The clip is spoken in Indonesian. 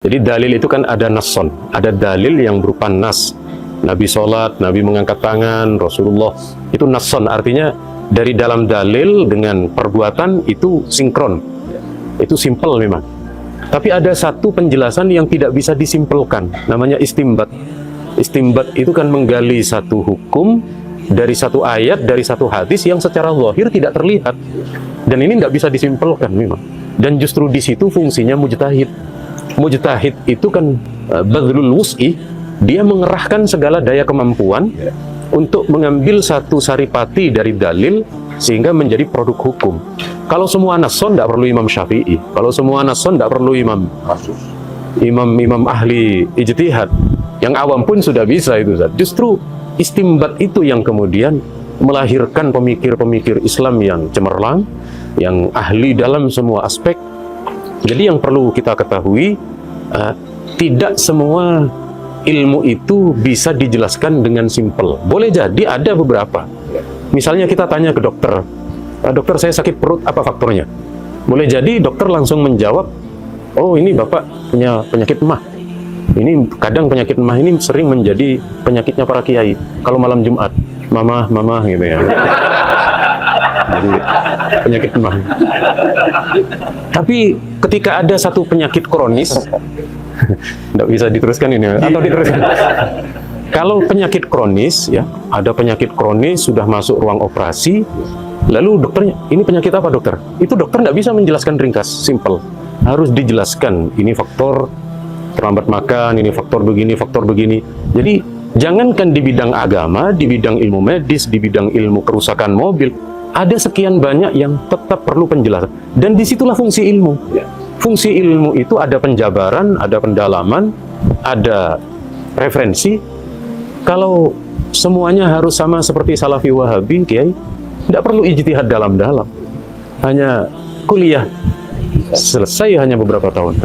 Jadi dalil itu kan ada nasson, ada dalil yang berupa nas. Nabi sholat, Nabi mengangkat tangan, Rasulullah, itu nasson, artinya dari dalam dalil dengan perbuatan itu sinkron, itu simple memang. Tapi ada satu penjelasan yang tidak bisa disimpelkan, namanya istimbat. Istimbat itu kan menggali satu hukum dari satu ayat, dari satu hadis yang secara zahir tidak terlihat. Dan ini tidak bisa disimpelkan memang. Dan justru di situ fungsinya mujtahid. Mujtahid itu kan badlul wus'i, dia mengerahkan segala daya kemampuan untuk mengambil satu saripati dari dalil sehingga menjadi produk hukum. Kalau semua nasson tidak perlu Imam Syafi'i, kalau semua nasson tidak perlu imam ahli ijtihad, yang awam pun sudah bisa itu. Justru istimbat itu yang kemudian melahirkan pemikir-pemikir Islam yang cemerlang, yang ahli dalam semua aspek. Jadi yang perlu kita ketahui, tidak semua ilmu itu bisa dijelaskan dengan simpel. Boleh jadi ada beberapa. Misalnya kita tanya ke dokter, dokter saya sakit perut, apa faktornya? Boleh jadi dokter langsung menjawab, oh ini bapak punya penyakit emah. Ini kadang penyakit emah ini sering menjadi penyakitnya para kiai. Kalau malam Jumat, mama gitu ya. Jadi, penyakit emah. Tapi ketika ada satu penyakit kronis, tidak bisa diteruskan ini, atau diteruskan. Kalau penyakit kronis, ya, ada penyakit kronis sudah masuk ruang operasi, lalu dokternya, ini penyakit apa dokter? Itu dokter nggak bisa menjelaskan ringkas, simple. Harus dijelaskan, ini faktor terlambat makan, ini faktor begini. Jadi jangankan di bidang agama, di bidang ilmu medis, di bidang ilmu kerusakan mobil, ada sekian banyak yang tetap perlu penjelasan. Dan disitulah fungsi ilmu. Fungsi ilmu itu ada penjabaran, ada pendalaman, ada referensi. Kalau semuanya harus sama seperti Salafi Wahabi, Kiai, tidak perlu ijtihad dalam-dalam. Hanya kuliah, selesai hanya beberapa tahun.